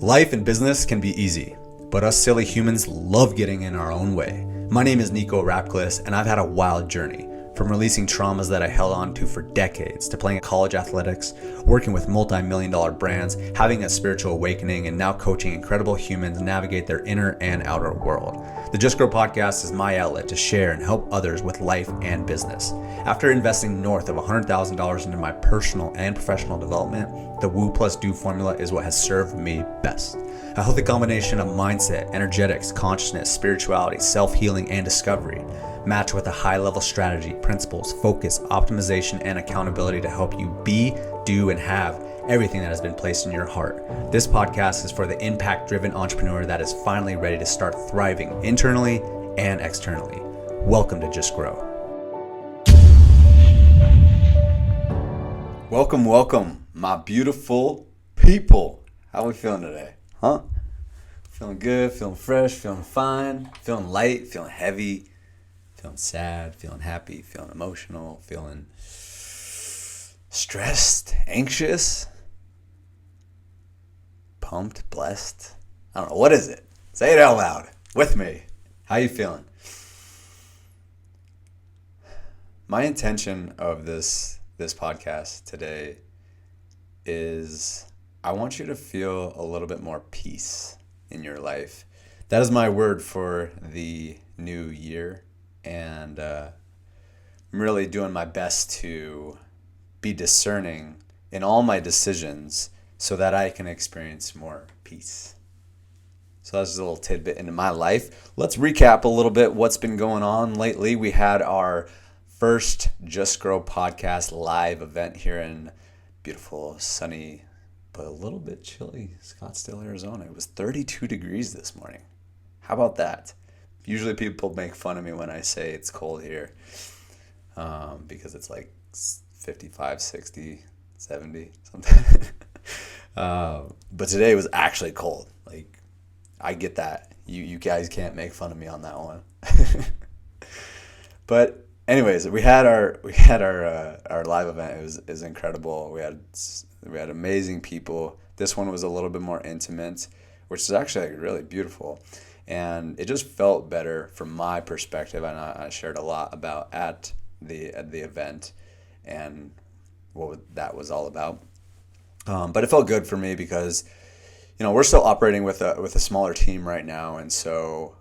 Life and business can be easy, but us silly humans love getting in our own way. My name is Nico Rapcliffe, and I've had a wild journey. From releasing traumas that I held on to for decades, to playing college athletics, working with multi-million-dollar brands, having a spiritual awakening, and now coaching incredible humans navigate their inner and outer world. The Just Grow podcast is my outlet to share and help others with life and business. After investing north of $100,000 into my personal and professional development, the Woo plus Do formula is what has served me best. A healthy combination of mindset, energetics, consciousness, spirituality, self-healing, and discovery, matched with a high-level strategy, principles, focus, optimization, and accountability to help you be, do, and have everything that has been placed in your heart. This podcast is for the impact-driven entrepreneur that is finally ready to start thriving internally and externally. Welcome to Just Grow. Welcome, my beautiful people. How are we feeling today? Huh? Feeling good, feeling fresh, feeling fine, feeling light, feeling heavy, feeling sad, feeling happy, feeling emotional, feeling stressed, anxious, pumped, blessed. I don't know. What is it? Say it out loud with me. How you feeling? My intention of this podcast today is I want you to feel a little bit more peace in your life. That is my word for the new year. And I'm really doing my best to be discerning in all my decisions so that I can experience more peace. So that's just a little tidbit into my life. Let's recap a little bit what's been going on lately. We had our first Just Grow podcast live event here in beautiful, sunny, but a little bit chilly Scottsdale, Arizona. It was 32 degrees this morning. How about that? Usually people make fun of me when I say it's cold here because it's like 55, 60, 70, something. But today was actually cold. Like, I get that. You guys can't make fun of me on that one. But anyways, we had our live event. It was incredible. We had amazing people. This one was a little bit more intimate, which is actually like really beautiful. And it just felt better from my perspective, and I shared a lot about at the event and what that was all about. But it felt good for me because, we're still operating with a smaller team right now, and so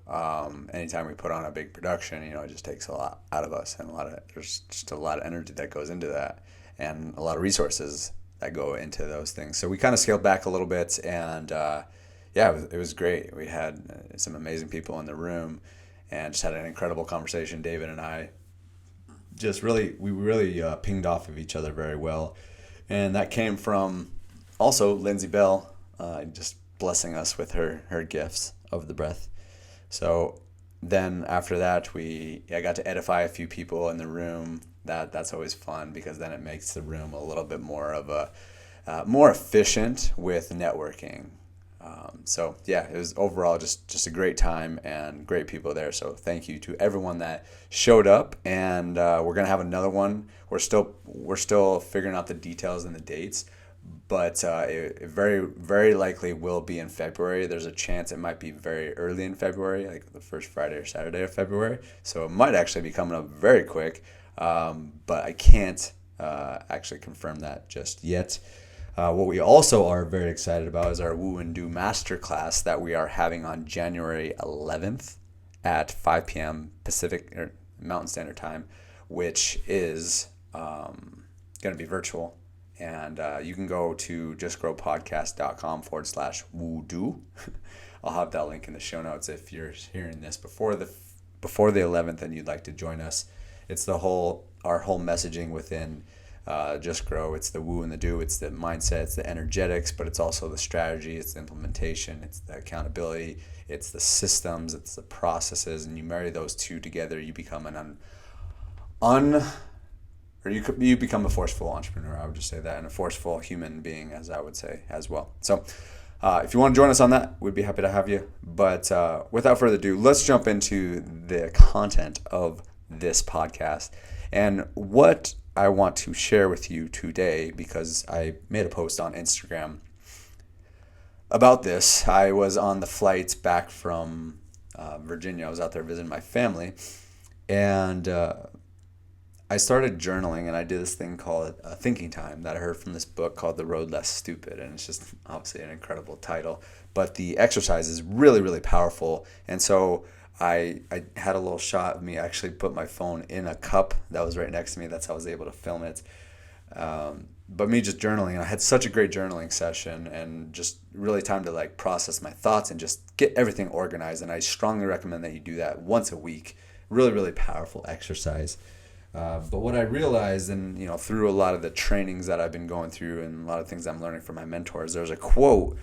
anytime we put on a big production, it just takes a lot out of us, and there's just a lot of energy that goes into that, and a lot of resources that go into those things. So we kind of scaled back a little bit, and it was great. We had some amazing people in the room and just had an incredible conversation. David and I we really pinged off of each other very well. And that came from also Lindsay Bell just blessing us with her gifts of the breath. So then after that, I got to edify a few people in the room. That's always fun because then it makes the room a little bit more of more efficient with networking. It was overall just a great time and great people there. So thank you to everyone that showed up, and we're gonna have another one. We're still figuring out the details and the dates, but it very, very likely will be in February. There's a chance it might be very early in February, like the first Friday or Saturday of February. So it might actually be coming up very quick, but I can't actually confirm that just yet. What we also are very excited about is our Woo and Do Masterclass that we are having on January 11th at 5 p.m. Pacific or Mountain Standard Time, which is going to be virtual. And you can go to justgrowpodcast.com/woo-do. I'll have that link in the show notes if you're hearing this before the 11th and you'd like to join us. It's our whole messaging within Just Grow. It's the woo and the do. It's the mindset. It's the energetics, but it's also the strategy. It's the implementation. It's the accountability. It's the systems. It's the processes. And you marry those two together, you become you become a forceful entrepreneur. I would just say that, and a forceful human being, as I would say as well. So if you want to join us on that, we'd be happy to have you. But without further ado, let's jump into the content of this podcast. And what I want to share with you today, because I made a post on Instagram about this, I was on the flight back from Virginia. I was out there visiting my family, and I started journaling, and I did this thing called Thinking Time that I heard from this book called The Road Less Stupid, and it's just obviously an incredible title. But the exercise is really, really powerful, and so I had a little shot of me. I actually put my phone in a cup that was right next to me. That's how I was able to film it. But me just journaling, and I had such a great journaling session, and just really time to like process my thoughts and just get everything organized. And I strongly recommend that you do that once a week. Really, really powerful exercise. But what I realized, and through a lot of the trainings that I've been going through and a lot of things I'm learning from my mentors, there's a quote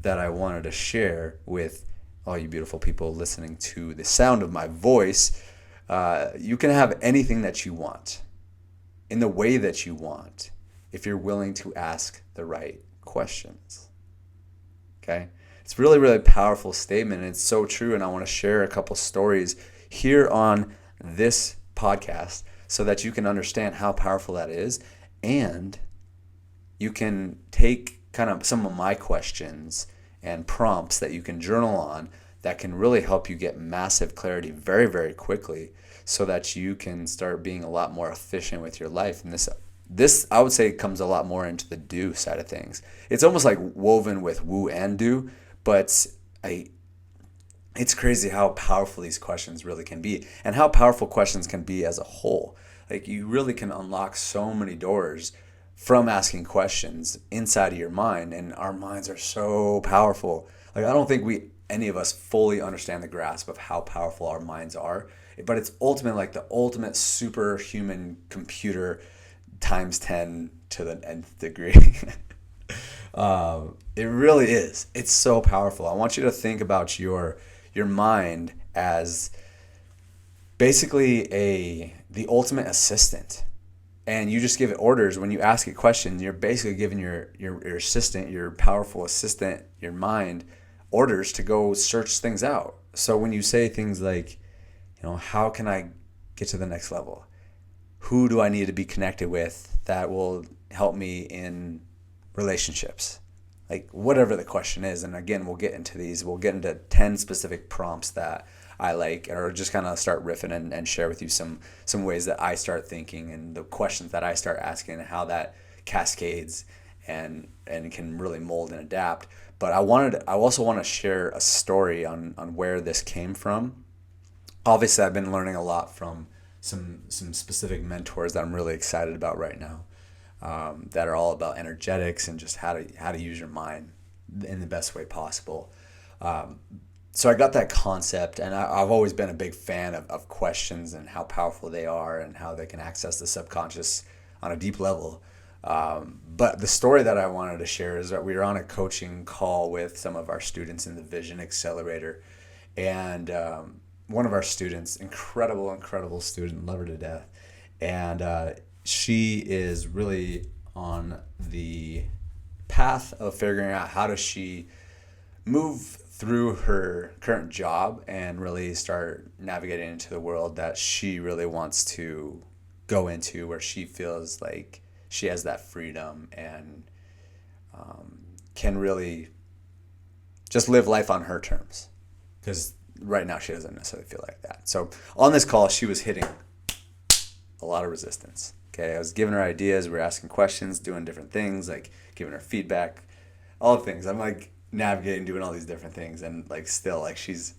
that I wanted to share with all you beautiful people listening to the sound of my voice. You can have anything that you want in the way that you want if you're willing to ask the right questions. Okay? It's really, really powerful statement, and it's so true, and I want to share a couple stories here on this podcast so that you can understand how powerful that is, and you can take kind of some of my questions and prompts that you can journal on that can really help you get massive clarity very, very quickly so that you can start being a lot more efficient with your life. And this I would say comes a lot more into the do side of things. It's almost like woven with woo and do, but it's crazy how powerful these questions really can be and how powerful questions can be as a whole. Like, you really can unlock so many doors from asking questions inside of your mind, and our minds are so powerful. Like, I don't think any of us fully understand the grasp of how powerful our minds are, but it's ultimately like the ultimate superhuman computer times 10 to the nth degree. It really is. It's so powerful. I want you to think about your mind as basically the ultimate assistant. And you just give it orders. When you ask it questions, you're basically giving your assistant, your powerful assistant, your mind, orders to go search things out. So when you say things like, how can I get to the next level? Who do I need to be connected with that will help me in relationships? Like, whatever the question is. And again, we'll get into these. We'll get into 10 specific prompts that I like, or just kind of start riffing and share with you some ways that I start thinking and the questions that I start asking and how that cascades and can really mold and adapt. But I also want to share a story on where this came from. Obviously, I've been learning a lot from some specific mentors that I'm really excited about right now, that are all about energetics and just how to use your mind in the best way possible. So I got that concept, and I've always been a big fan of questions and how powerful they are and how they can access the subconscious on a deep level. But the story that I wanted to share is that we were on a coaching call with some of our students in the Vision Accelerator, and one of our students, incredible student, love her to death, and she is really on the path of figuring out how does she move through her current job and really start navigating into the world that she really wants to go into, where she feels like she has that freedom and can really just live life on her terms. Because right now she doesn't necessarily feel like that. So on this call, she was hitting a lot of resistance. Okay, I was giving her ideas, we were asking questions, doing different things, like giving her feedback, all the things. I'm like navigating, doing all these different things, and like still like she's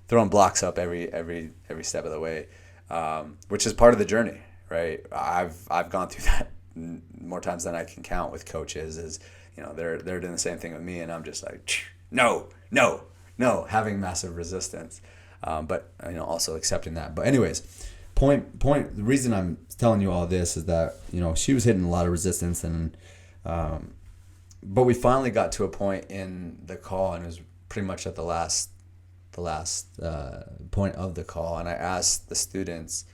throwing blocks up every step of the way, which is part of the journey, right? I've gone through that more times than I can count with coaches. Is they're doing the same thing with me, and I'm just like no, having massive resistance, but also accepting that. But anyways, point. The reason I'm telling you all this is that she was hitting a lot of resistance, and but we finally got to a point in the call, and it was pretty much at the last point of the call, and I asked the students,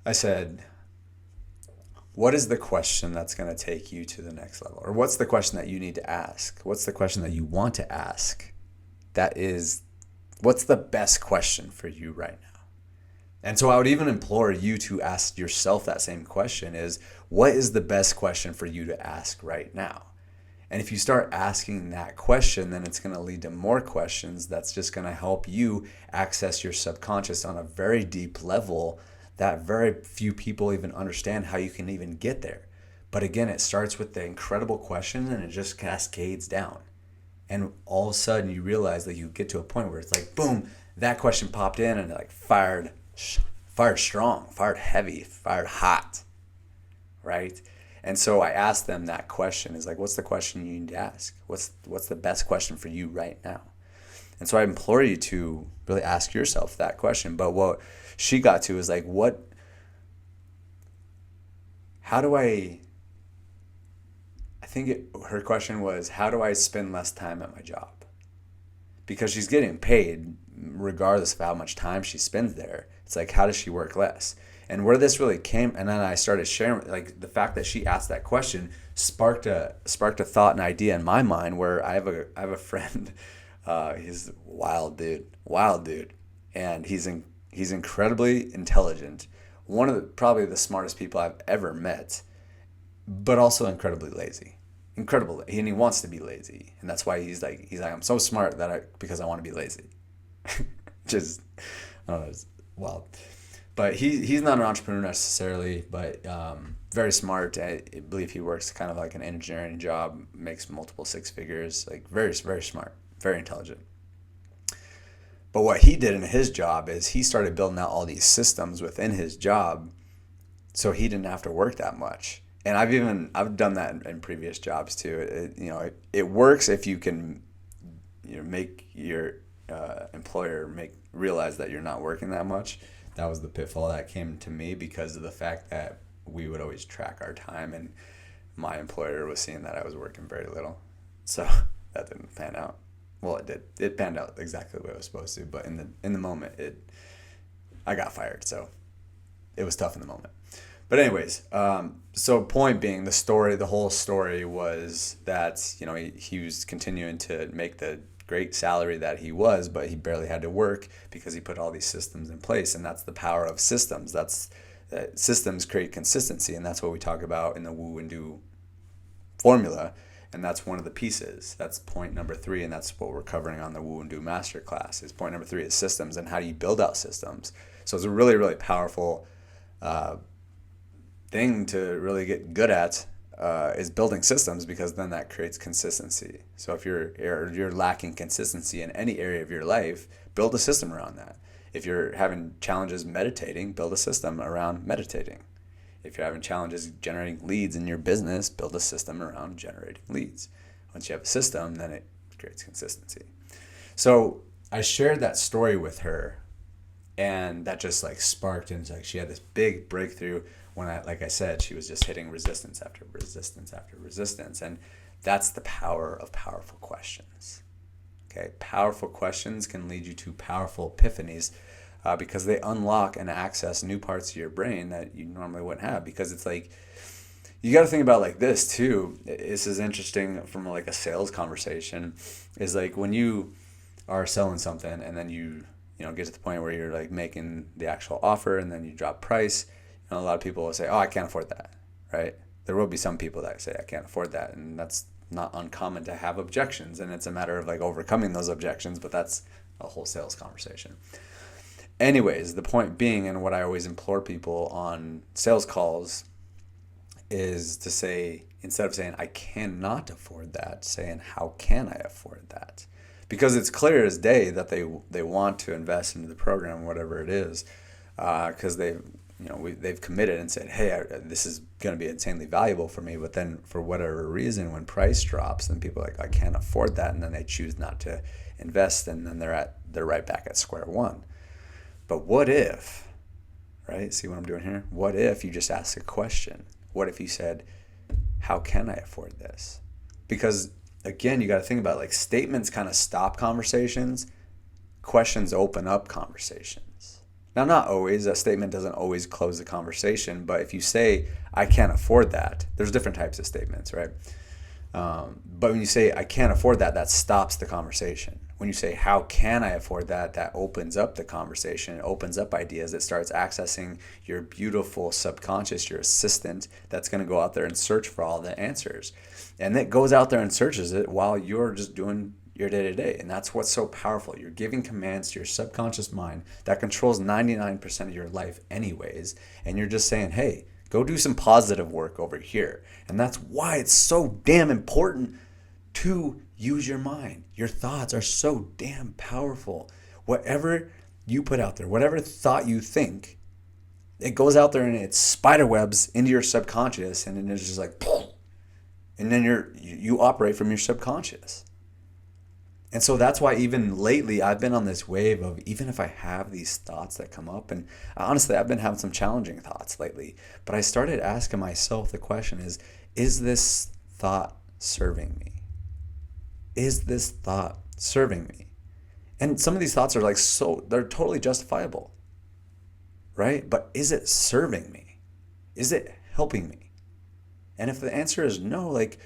I said, what is the question that's going to take you to the next level? Or what's the question that you need to ask? What's the question that you want to ask? What's the best question for you right now? And so I would even implore you to ask yourself that same question, is what is the best question for you to ask right now? And if you start asking that question, then it's going to lead to more questions. That's just going to help you access your subconscious on a very deep level that very few people even understand how you can even get there. But again, it starts with the incredible question and it just cascades down. And all of a sudden you realize that you get to a point where it's like, boom, that question popped in and it like fired strong, fired heavy, fired hot, right? And so I asked them that question is like, what's the question you need to ask? What's the best question for you right now? And so I implore you to really ask yourself that question. But what she got to is like, her question was, how do I spend less time at my job? Because she's getting paid regardless of how much time she spends there. It's like, how does she work less? And where this really came, and then I started sharing, like the fact that she asked that question sparked a thought and idea in my mind. Where I have a friend, he's a wild dude, and he's incredibly intelligent, one of probably the smartest people I've ever met, but also incredibly lazy. And he wants to be lazy, and that's why he's like I'm so smart because I want to be lazy. Just I don't know, it's wild. But he's not an entrepreneur necessarily, but very smart. I believe he works kind of like an engineering job, makes multiple six figures, like very, very smart, very intelligent. But what he did in his job is he started building out all these systems within his job so he didn't have to work that much. And I've done that in previous jobs too. It works if you can make your employer realize that you're not working that much. That was the pitfall that came to me because of the fact that we would always track our time, and my employer was seeing that I was working very little. So that didn't pan out. Well, it did. It panned out exactly the way it was supposed to, but in the moment, I got fired. So it was tough in the moment. But anyways, so point being, the whole story was that he was continuing to make the great salary that he was, but he barely had to work because he put all these systems in place. And that's the power of systems. Systems create consistency, and that's what we talk about in the Woo and Do formula. And that's one of the pieces. That's point number 3, and that's what we're covering on the Woo and Do Masterclass. Is point number 3 is systems and how do you build out systems. So it's a really, really powerful thing to really get good at. Is building systems, because then that creates consistency. So if you're lacking consistency in any area of your life, build a system around that. If you're having challenges meditating, build a system around meditating. If you're having challenges generating leads in your business, build a system around generating leads. Once you have a system, then it creates consistency. So I shared that story with her, and that just like sparked, and like she had this big breakthrough when like I said, she was just hitting resistance after resistance after resistance. And that's the power of powerful questions. Okay, powerful questions can lead you to powerful epiphanies because they unlock and access new parts of your brain that you normally wouldn't have. Because it's like, you got to think about like this too. This is interesting from like a sales conversation. Is like when you are selling something and then you get to the point where you're like making the actual offer and then you drop price. A lot of people will say, oh, I can't afford that, right? There will be some people that say, I can't afford that. And that's not uncommon to have objections. And it's a matter of like overcoming those objections, but that's a whole sales conversation. Anyways, the point being, and what I always implore people on sales calls is to say, instead of saying, I cannot afford that, saying, how can I afford that? Because it's clear as day that they want to invest into the program, whatever it is, because they've committed and said, hey, this is going to be insanely valuable for me. But then for whatever reason, when price drops, then people are like, I can't afford that. And then they choose not to invest. And then they're right back at square one. But what if, right? See what I'm doing here? What if you just ask a question? What if you said, how can I afford this? Because again, you got to think about it, like statements kind of stop conversations. Questions open up conversations. Now, not always. A statement doesn't always close the conversation, but if you say, I can't afford that, there's different types of statements, right? But when you say, I can't afford that, that stops the conversation. when you say, how can I afford that? That opens up the conversation. It opens up ideas. It starts accessing your beautiful subconscious, your assistant that's going to go out there and search for all the answers. And it goes out there and searches it while you're just doing your day to day. And that's what's so powerful. You're giving commands to your subconscious mind that controls 99% of your life anyways. And you're just saying, hey, go do some positive work over here. And that's why it's so damn important to use your mind. Your thoughts are so damn powerful. Whatever you put out there, whatever thought you think, it goes out there and it spider webs into your subconscious, and then it's just like, and then you operate from your subconscious. And so that's why even lately I've been on this wave of, even if I have these thoughts that come up, and honestly I've been having some challenging thoughts lately, but I started asking myself the question is this thought serving me? Is this thought serving me? And some of these thoughts are like, they're totally justifiable, right? But is it serving me? Is it helping me? And if the answer is no, like,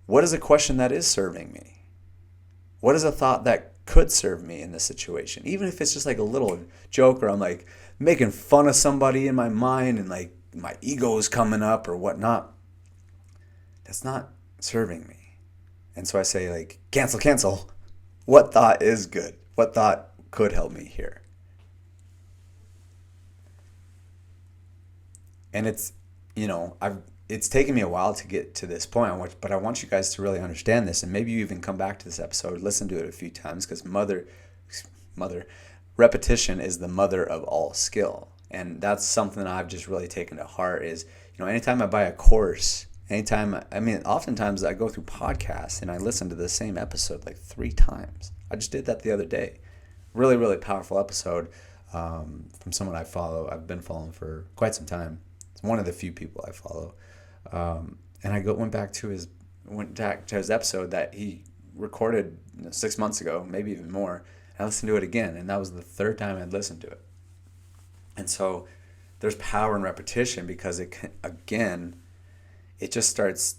what is a question that is serving me? What is a thought that could serve me in this situation? Even if it's just like a little joke, or I'm like making fun of somebody in my mind and like my ego is coming up or whatnot, that's not serving me. And so I say, like, cancel. What thought is good? What thought could help me here? And it's, it's taken me a while to get to this point, but I want you guys to really understand this. And maybe you even come back to this episode, listen to it a few times, because repetition is the mother of all skill. And that's something that I've just really taken to heart is, anytime I buy a course, oftentimes I go through podcasts and I listen to the same episode like 3 times. I just did that the other day. Really, really powerful episode from someone I follow. I've been following for quite some time. It's one of the few people I follow. And I went back to his episode that he recorded 6 months ago, maybe even more. And I listened to it again, and that was the 3rd time I'd listened to it. And so there's power in repetition, because it just starts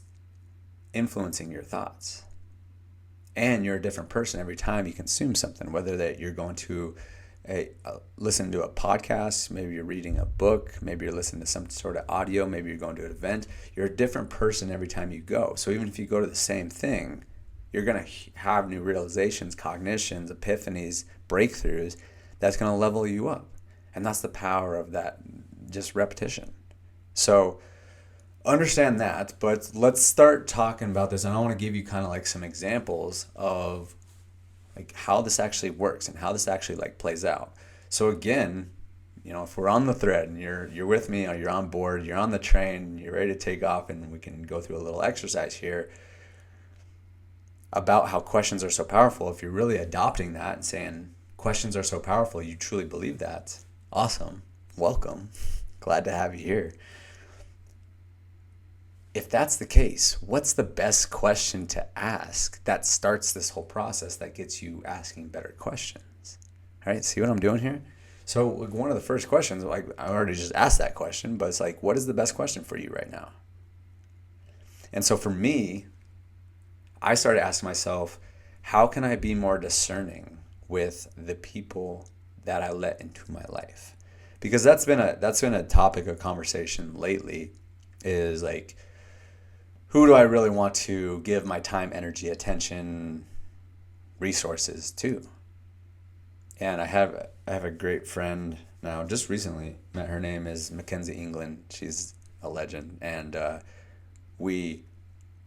influencing your thoughts. And you're a different person every time you consume something, whether that you're going to listen to a podcast, maybe you're reading a book, maybe you're listening to some sort of audio, maybe you're going to an event. You're a different person every time you go. So even if you go to the same thing, you're going to have new realizations, cognitions, epiphanies, breakthroughs that's going to level you up. And that's the power of that, just repetition. So understand that, but let's start talking about this. And I want to give you kind of like some examples of like how this actually works and how this actually like plays out. So again, if we're on the thread and you're with me, or you're on board, you're on the train, you're ready to take off, and we can go through a little exercise here about how questions are so powerful. If you're really adopting that and saying questions are so powerful, you truly believe that, awesome, welcome, glad to have you here. If that's the case, what's the best question to ask that starts this whole process that gets you asking better questions? All right, see what I'm doing here? So one of the first questions, like I already just asked that question, but it's like, what is the best question for you right now? And so for me, I started asking myself, how can I be more discerning with the people that I let into my life? Because that's been a topic of conversation lately, is like, who do I really want to give my time, energy, attention, resources to? And I have a great friend now, just recently met. Her name is Mackenzie England. She's a legend. And we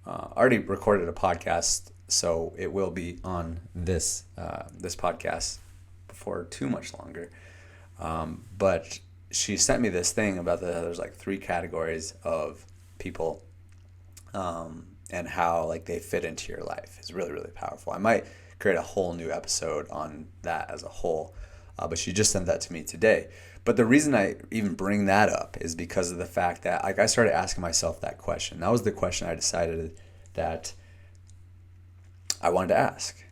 already recorded a podcast, so it will be on this podcast before too much longer. But she sent me this thing about there's like 3 categories of people, and how like they fit into your life. It's really, really powerful. I might create a whole new episode on that as a whole, but she just sent that to me today. But the reason I even bring that up is because of the fact that like I started asking myself that question. That was the question I decided that I wanted to ask.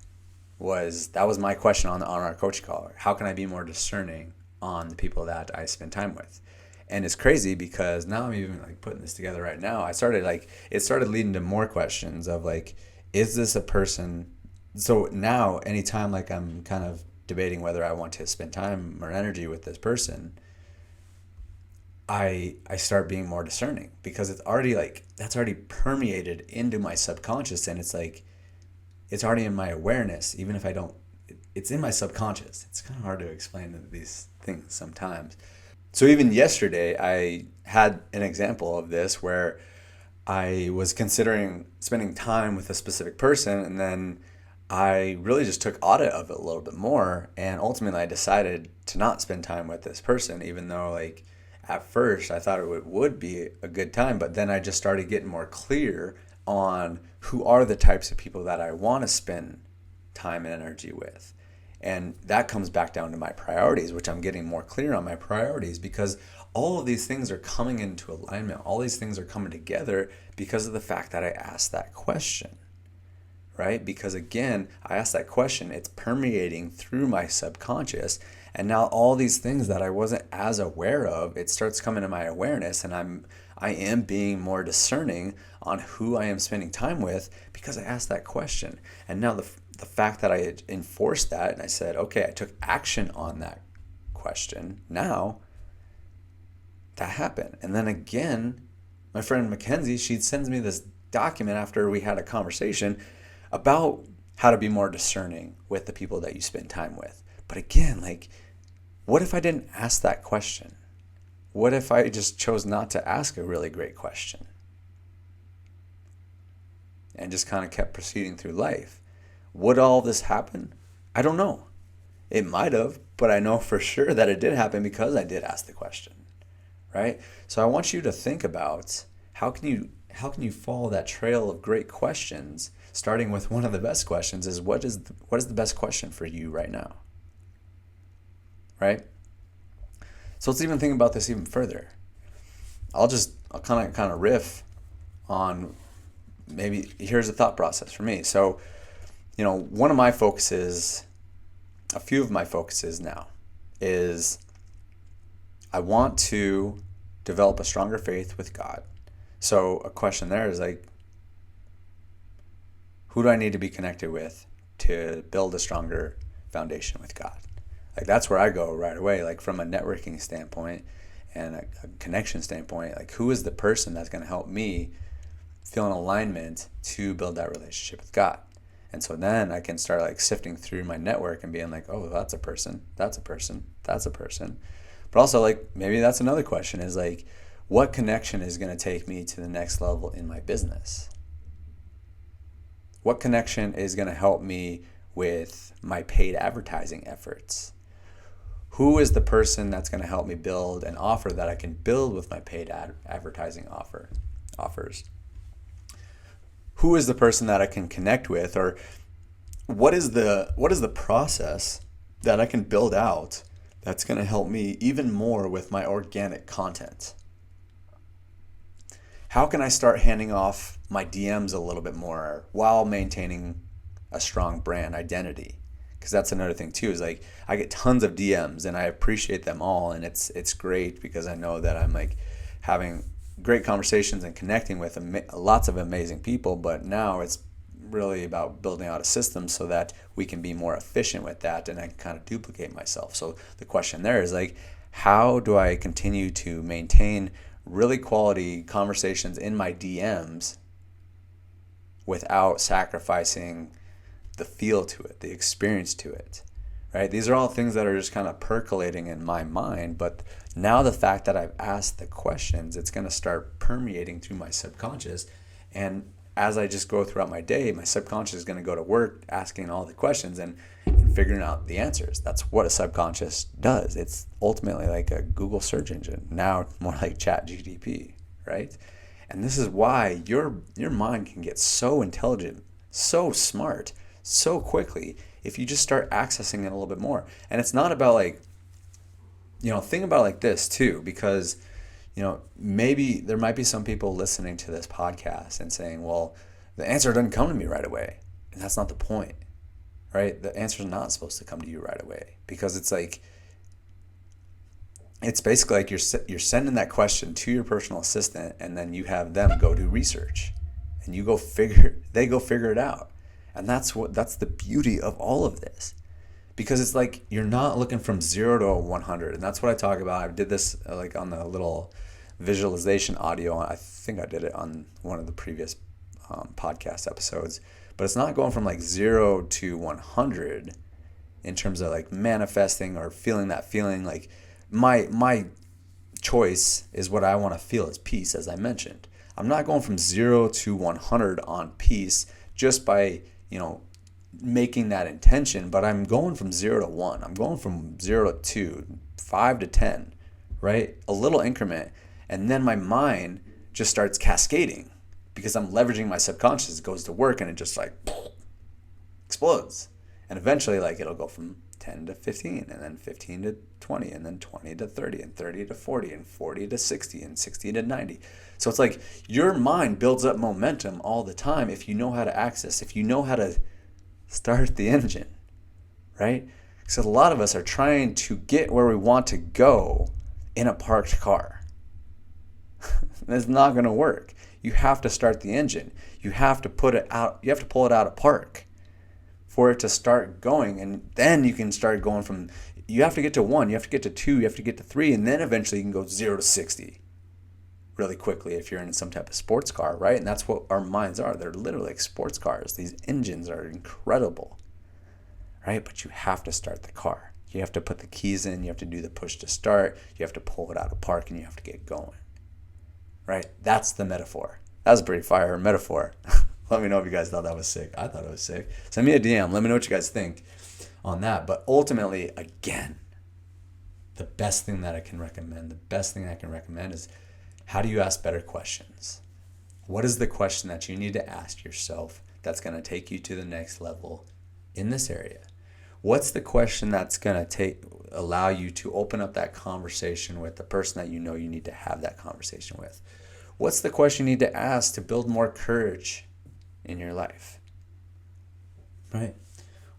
That was my question on our coach call. How can I be more discerning on the people that I spend time with? And it's crazy because now I'm even like putting this together right now. It started leading to more questions of like, is this a person So now, anytime like I'm kind of debating whether I want to spend time or energy with this person, I start being more discerning because it's already like that's already permeated into my subconscious, and it's like it's already in my awareness, even if I don't. It's in my subconscious. It's kind of hard to explain these things sometimes. So even yesterday, I had an example of this where I was considering spending time with a specific person, and then I really just took audit of it a little bit more, and ultimately I decided to not spend time with this person, even though like at first I thought would be a good time, but then I just started getting more clear on who are the types of people that I want to spend time and energy with. And that comes back down to my priorities, which I'm getting more clear on my priorities because all of these things are coming into alignment. All these things are coming together because of the fact that I asked that question, right? Because again, I asked that question, it's permeating through my subconscious. And now all these things that I wasn't as aware of, it starts coming to my awareness, and I am being more discerning on who I am spending time with because I asked that question. And now the fact that I had enforced that and I said, okay, I took action on that question. Now that happened. And then again, my friend Mackenzie, she sends me this document after we had a conversation about how to be more discerning with the people that you spend time with. But again, like, what if I didn't ask that question? What if I just chose not to ask a really great question and just kind of kept proceeding through life? Would all this happen? I don't know. It might have, but I know for sure that it did happen because I did ask the question, right? So I want you to think about how can you follow that trail of great questions, starting with one of the best questions is what is the best question for you right now? Right? So let's even think about this even further. I'll kind of riff on maybe here's a thought process for me. So, one of my focuses, a few of my focuses now is I want to develop a stronger faith with God. So a question there is like, who do I need to be connected with to build a stronger foundation with God? Like that's where I go right away, like from a networking standpoint and a connection standpoint, like who is the person that's going to help me feel an alignment to build that relationship with God? And so then I can start like sifting through my network and being like, oh, that's a person, that's a person, that's a person. But also like maybe that's another question is like, what connection is going to take me to the next level in my business? What connection is going to help me with my paid advertising efforts? Who is the person that's going to help me build an offer that I can build with my paid advertising offers? Who is the person that I can connect with, or what is the process that I can build out that's going to help me even more with my organic content? How can I start handing off my DMs a little bit more while maintaining a strong brand identity? Because that's another thing too, is like I get tons of DMs and I appreciate them all, and it's great because I know that I'm like having great conversations and connecting with lots of amazing people, but now it's really about building out a system so that we can be more efficient with that and I can kind of duplicate myself. So the question there is like, how do I continue to maintain really quality conversations in my DMs without sacrificing the feel to it, the experience to it, right? These are all things that are just kind of percolating in my mind, but now the fact that I've asked the questions, it's going to start permeating through my subconscious. And as I just go throughout my day, my subconscious is going to go to work asking all the questions and figuring out the answers. That's what a subconscious does. It's ultimately like a Google search engine, now more like ChatGPT, right? And this is why your mind can get so intelligent, so smart, so quickly if you just start accessing it a little bit more. And it's not about like, think about it like this too, because maybe there might be some people listening to this podcast and saying, well, the answer doesn't come to me right away. And that's not the point, right? The answer is not supposed to come to you right away, because it's like, it's basically like you're sending that question to your personal assistant, and then you have them go do research and they go figure it out. And that's the beauty of all of this. Because it's like you're not looking from 0 to 100. And that's what I talk about. I did this like on the little visualization audio. I think I did it on one of the previous podcast episodes. But it's not going from like 0 to 100 in terms of like manifesting or feeling that feeling. Like my choice is what I want to feel is peace, as I mentioned. I'm not going from 0 to 100 on peace just by, making that intention, but I'm going from 0 to 1. I'm going from 0 to 2, 5 to 10, right? A little increment. And then my mind just starts cascading because I'm leveraging my subconscious. It goes to work and it just like explodes. And eventually like it'll go from 10 to 15 and then 15 to 20 and then 20 to 30 and 30 to 40 and 40 to 60 and 60 to 90. So it's like your mind builds up momentum all the time if you know how to access, if you know how to start the engine, right? So a lot of us are trying to get where we want to go in a parked car. That's not going to work. You have to start the engine. You have to put it out. You have to pull it out of park for it to start going. And then you can start going from, you have to get to 1, you have to get to 2, you have to get to 3, and then eventually you can go 0 to 60 really quickly if you're in some type of sports car, right? And that's what our minds are. They're literally like sports cars. These engines are incredible, right? But you have to start the car. You have to put the keys in. You have to do the push to start. You have to pull it out of park, and you have to get going, right? That's the metaphor. That was a pretty fire metaphor. Let me know if you guys thought that was sick. I thought it was sick. Send me a DM. Let me know what you guys think on that. But ultimately, again, the best thing I can recommend is, how do you ask better questions? What is the question that you need to ask yourself that's going to take you to the next level in this area? What's the question that's going to allow you to open up that conversation with the person that you know you need to have that conversation with? What's the question you need to ask to build more courage in your life? Right?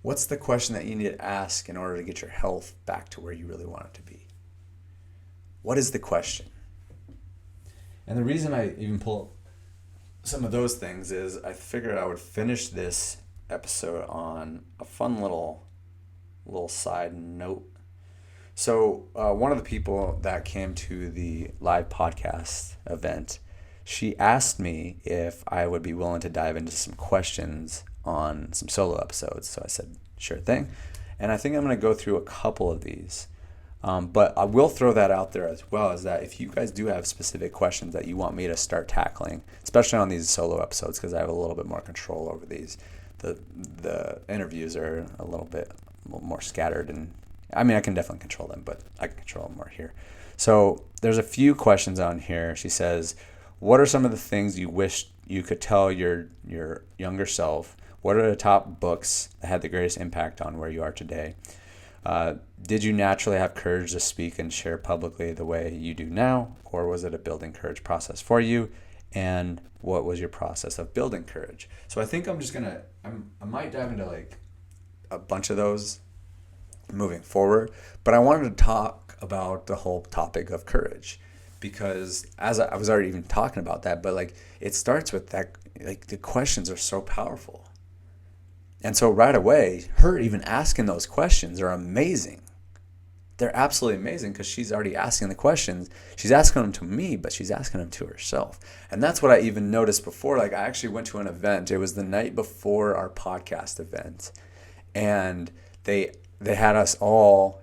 What's the question that you need to ask in order to get your health back to where you really want it to be? What is the question? And the reason I even pull some of those things is I figured I would finish this episode on a fun little side note. So one of the people that came to the live podcast event, she asked me if I would be willing to dive into some questions on some solo episodes. So I said, sure thing. And I think I'm going to go through a couple of these. But I will throw that out there as well, is that if you guys do have specific questions that you want me to start tackling, especially on these solo episodes, because I have a little bit more control over these, the interviews are a little more scattered, and I mean I can definitely control them, but I can control them more here. So there's a few questions on here. She says, what are some of the things you wish you could tell your younger self? What are the top books that had the greatest impact on where you are today? Did you naturally have courage to speak and share publicly the way you do now, or was it a building courage process for you? And what was your process of building courage? So I think I might dive into like a bunch of those moving forward, but I wanted to talk about the whole topic of courage, because as I was already even talking about that, but like it starts with that, like the questions are so powerful. And so right away, her even asking those questions are amazing. They're absolutely amazing because she's already asking the questions. She's asking them to me, but she's asking them to herself. And that's what I even noticed before. Like I actually went to an event. It was the night before our podcast event. And they had us all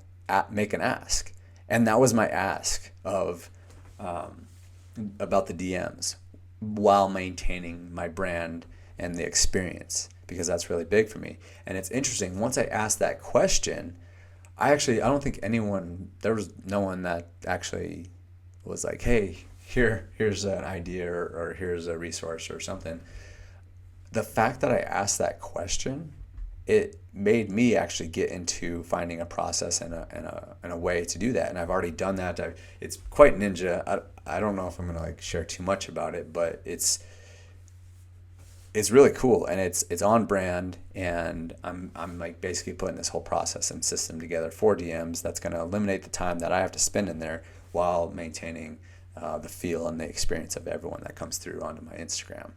make an ask. And that was my ask of about the DMs while maintaining my brand and the experience, because that's really big for me. And it's interesting, once I asked that question, I don't think there was no one that actually was like, hey, here's an idea or here's a resource or something. The fact that I asked that question, it made me actually get into finding a process and a way to do that. And I've already done that. It's quite ninja. I don't know if I'm going to like share too much about it, but it's really cool, and it's on brand, and I'm like basically putting this whole process and system together for DMs that's going to eliminate the time that I have to spend in there while maintaining the feel and the experience of everyone that comes through onto my Instagram.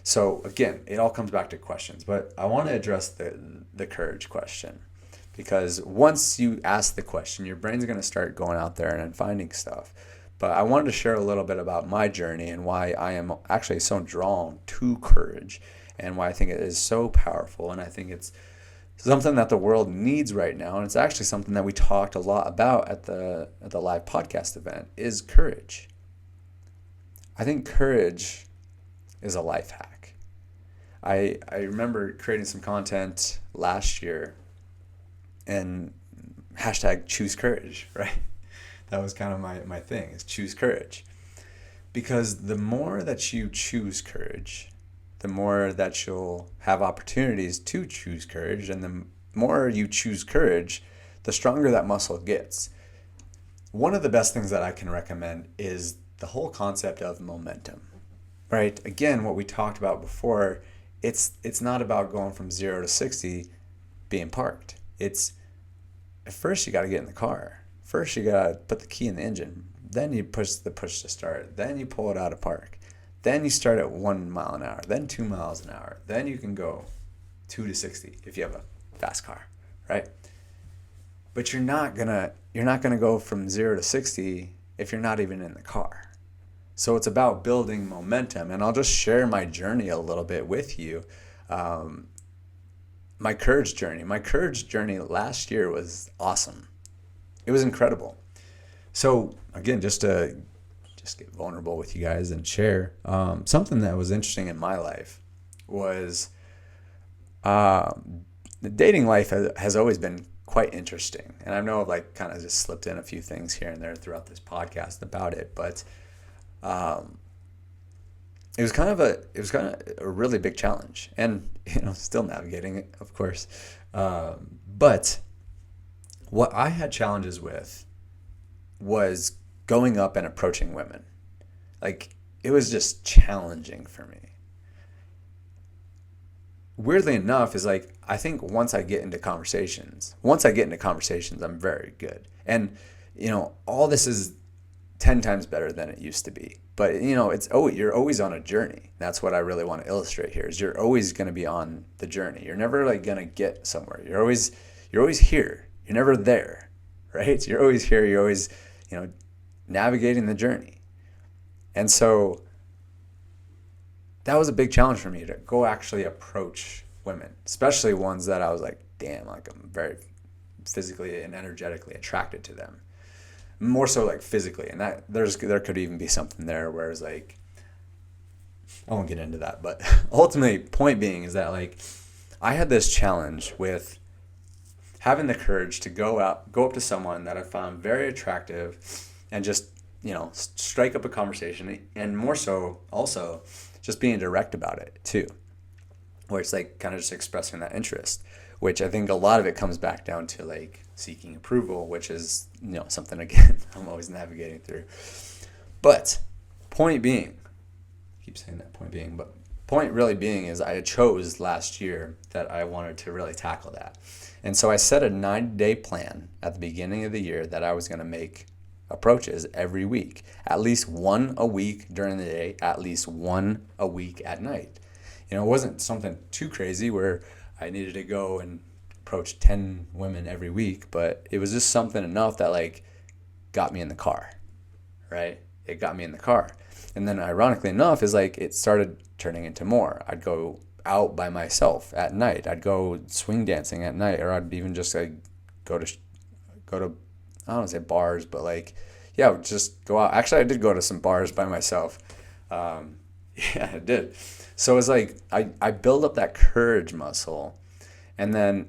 So again, it all comes back to questions, but I want to address the courage question, because once you ask the question, your brain's going to start going out there and finding stuff. But I wanted to share a little bit about my journey and why I am actually so drawn to courage, and why I think it is so powerful, and I think it's something that the world needs right now, and it's actually something that we talked a lot about at the live podcast event, is courage. I think courage is a life hack. I remember creating some content last year and hashtag choose courage, right? That was kind of my thing, is choose courage. Because the more that you choose courage, the more that you'll have opportunities to choose courage, and the more you choose courage, the stronger that muscle gets. One of the best things that I can recommend is the whole concept of momentum, right? Again, what we talked about before, it's not about going from 0 to 60 being parked. It's, at first you got to get in the car. First you got to put the key in the engine. Then you push to start. Then you pull it out of park. Then you start at 1 mile an hour, then 2 miles an hour. Then you can go 2 to 60 if you have a fast car, right? But you're not gonna go from 0 to 60 if you're not even in the car. So it's about building momentum, and I'll just share my journey a little bit with you. My courage journey last year was awesome. It was incredible. So again, just to get vulnerable with you guys and share, something that was interesting in my life was the dating life has always been quite interesting. And I know I've like kind of just slipped in a few things here and there throughout this podcast about it, but it was kind of a really big challenge, and still navigating it, of course. But what I had challenges with was going up and approaching women. Like, it was just challenging for me. Weirdly enough, is like, I think once I get into conversations, I'm very good. And, all this is 10 times better than it used to be. But, you're always on a journey. That's what I really want to illustrate here, is you're always going to be on the journey. You're never like going to get somewhere. You're always here. You're never there, right? You're always here. You're always, navigating the journey. And so that was a big challenge for me, to go actually approach women, especially ones that I was like, damn, like I'm very physically and energetically attracted to them. More so like physically, and that there could even be something there where it's like, I won't get into that, but ultimately, point being is that like I had this challenge with having the courage to go up to someone that I found very attractive and just, strike up a conversation, and more so also just being direct about it too, where it's like kind of just expressing that interest, which I think a lot of it comes back down to like seeking approval, which is, something, again, I'm always navigating through. But point being, I keep saying that, but point really being is I chose last year that I wanted to really tackle that. And so I set a 90-day plan at the beginning of the year that I was going to make approaches every week, at least one a week during the day, at least one a week at night. It wasn't something too crazy where I needed to go and approach 10 women every week, but it was just something enough that like got me in the car, right? It got me in the car. And then ironically enough is like it started turning into more. I'd go out by myself at night. I'd go swing dancing at night, or I'd even just like go to I don't want to say bars, but like, yeah, just go out. Actually, I did go to some bars by myself. Yeah, I did. So it's like I build up that courage muscle. And then,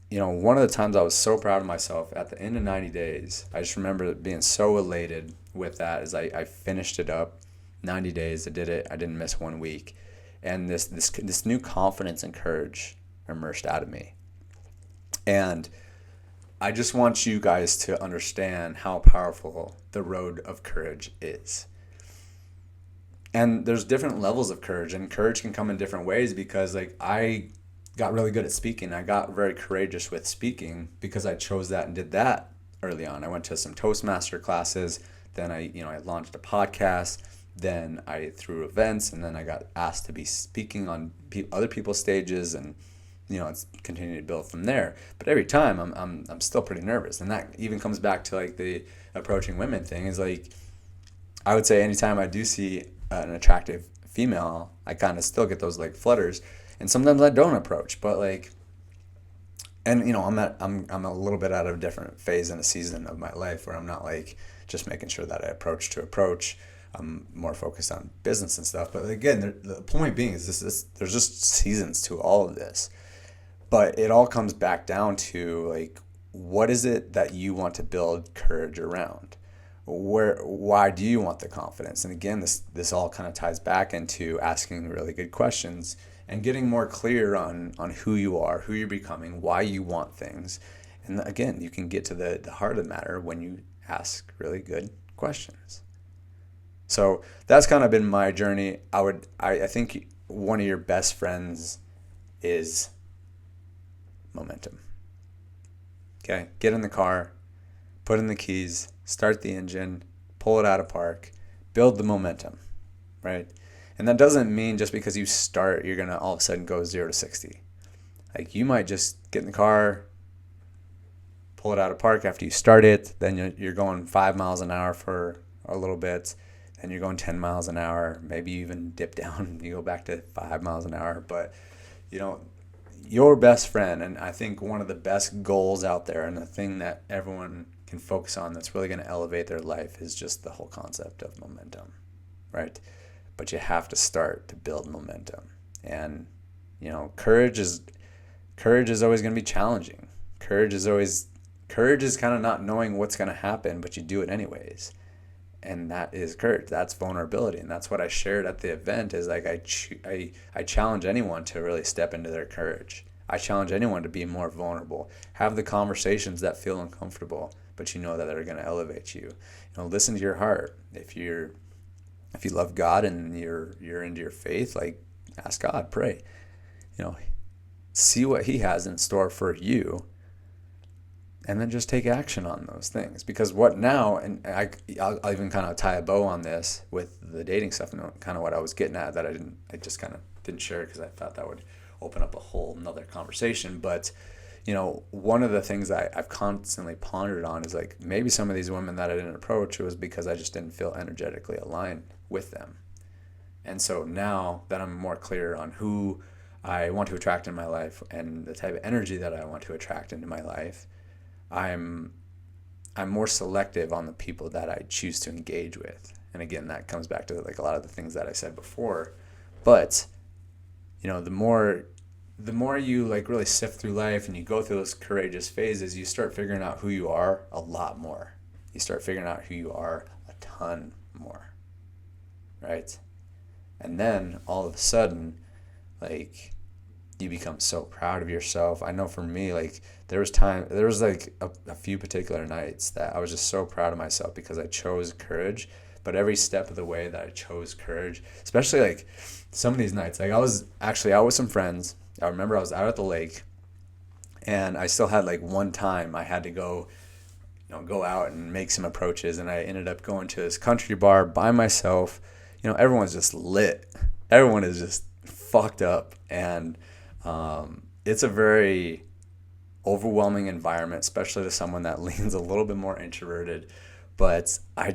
one of the times I was so proud of myself at the end of 90 days, I just remember being so elated with that, as I finished it up. 90 days, I did it. I didn't miss 1 week. And this new confidence and courage emerged out of me. And I just want you guys to understand how powerful the road of courage is. And there's different levels of courage, and courage can come in different ways, because like I got really good at speaking. I got very courageous with speaking because I chose that and did that early on. I went to some Masterclass classes. Then I launched a podcast, then I through events, and then I got asked to be speaking on other people's stages, and it's continuing to build from there. But every time I'm still pretty nervous, and that even comes back to like the approaching women thing. Is like, I would say anytime I do see an attractive female, I kind of still get those like flutters, and sometimes I don't approach. But like, and I'm a little bit out of a different phase in a season of my life where I'm not like just making sure that I approach to approach. I'm more focused on business and stuff. But again, the point being is this there's just seasons to all of this. But it all comes back down to like, what is it that you want to build courage around? Why do you want the confidence? And again, this all kind of ties back into asking really good questions and getting more clear on who you are, who you're becoming, why you want things. And again, you can get to the heart of the matter when you ask really good questions. So that's kind of been my journey. I think one of your best friends is momentum. Okay, get in the car, put in the keys, start the engine, pull it out of park, build the momentum, right? And that doesn't mean just because you start, you're going to all of a sudden go 0 to 60. Like, you might just get in the car, pull it out of park after you start it, then you're going 5 miles an hour for a little bit, then you're going 10 miles an hour, maybe you even dip down, you go back to 5 miles an hour. But, your best friend, and I think one of the best goals out there, and the thing that everyone can focus on that's really going to elevate their life, is just the whole concept of momentum, right? But you have to start to build momentum. And, courage is always going to be challenging. Courage is kind of not knowing what's going to happen, but you do it anyways. And that is courage. That's vulnerability. And that's what I shared at the event, is like, I challenge anyone to really step into their courage. I challenge anyone to be more vulnerable. Have the conversations that feel uncomfortable, but you know that they're going to elevate you. Listen to your heart. If you love God and you're into your faith, like, ask God, pray. See what He has in store for you, and then just take action on those things. Because what now, and I'll even kind of tie a bow on this with the dating stuff, and kind of what I was getting at that I just kind of didn't share because I thought that would open up a whole nother conversation. But one of the things I've constantly pondered on is like, maybe some of these women that I didn't approach, it was because I just didn't feel energetically aligned with them. And so now that I'm more clear on who I want to attract in my life and the type of energy that I want to attract into my life, I'm more selective on the people that I choose to engage with. And again, that comes back to like a lot of the things that I said before. But the more you like really sift through life and you go through those courageous phases, you start figuring out who you are a lot more. You start figuring out who you are a ton more, right? And then all of a sudden, like, you become so proud of yourself. I know for me, like, there was like a few particular nights that I was just so proud of myself because I chose courage. But every step of the way that I chose courage, especially like some of these nights, like I was actually out with some friends. I remember I was out at the lake, and I still had like one time I had to go out and make some approaches, and I ended up going to this country bar by myself. Everyone's just lit. Everyone is just fucked up, and it's a very overwhelming environment, especially to someone that leans a little bit more introverted. But I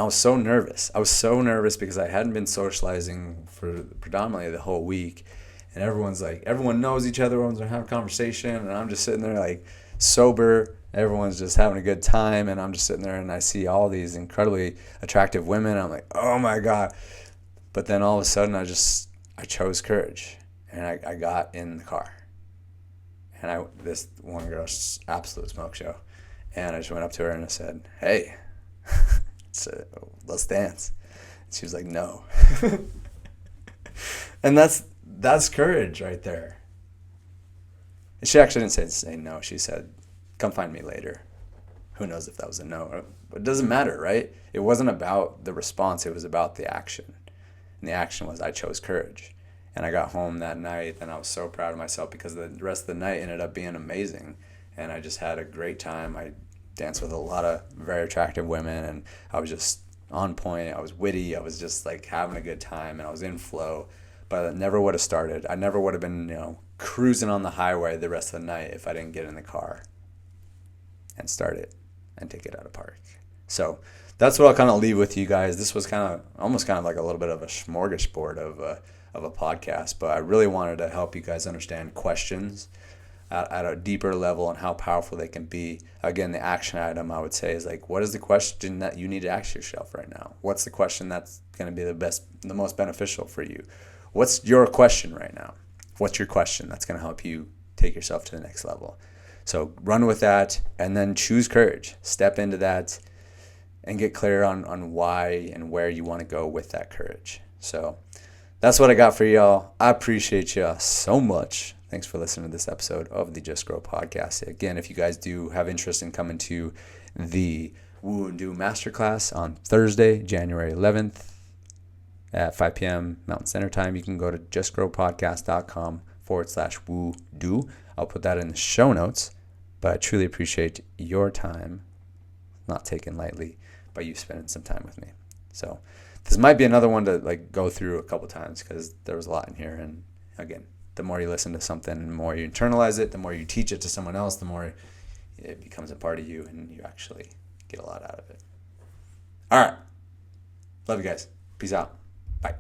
was so nervous. I was so nervous because I hadn't been socializing for predominantly the whole week. And everyone knows each other, everyone's having a conversation, and I'm just sitting there like sober. Everyone's just having a good time, and I'm just sitting there and I see all these incredibly attractive women. I'm like, oh my God. But then all of a sudden I chose courage, and I got in the car. And this one girl, absolute smoke show. And I just went up to her and I said, hey, let's dance. And she was like, no. And that's courage right there. And she actually didn't say no. She said, come find me later. Who knows if that was a no. But it doesn't matter, right? It wasn't about the response. It was about the action. And the action was I chose courage. And I got home that night, and I was so proud of myself because the rest of the night ended up being amazing. And I just had a great time. I danced with a lot of very attractive women, and I was just on point. I was witty. I was just like having a good time, and I was in flow. But I never would have started. I never would have been, cruising on the highway the rest of the night if I didn't get in the car and start it and take it out of park. So that's what I'll kind of leave with you guys. This was almost like a little bit of a smorgasbord of a podcast, but I really wanted to help you guys understand questions at a deeper level and how powerful they can be. Again, the action item I would say is like, what is the question that you need to ask yourself right now? What's the question that's going to be the most beneficial for you? What's your question right now? What's your question that's going to help you take yourself to the next level? So run with that, and then choose courage. Step into that and get clear on why and where you want to go with that courage. So that's what I got for y'all. I appreciate y'all so much. Thanks for listening to this episode of the Just Grow podcast. Again, if you guys do have interest in coming to the Woo and Do Masterclass on Thursday, January 11th at 5 p.m. Mountain Standard Time, you can go to justgrowpodcast.com/woo do. I'll put that in the show notes, but I truly appreciate your time, not taken lightly, by you spending some time with me. So this might be another one to go through a couple times because there was a lot in here. And again, the more you listen to something, the more you internalize it, the more you teach it to someone else, the more it becomes a part of you and you actually get a lot out of it. All right. Love you guys. Peace out. Bye.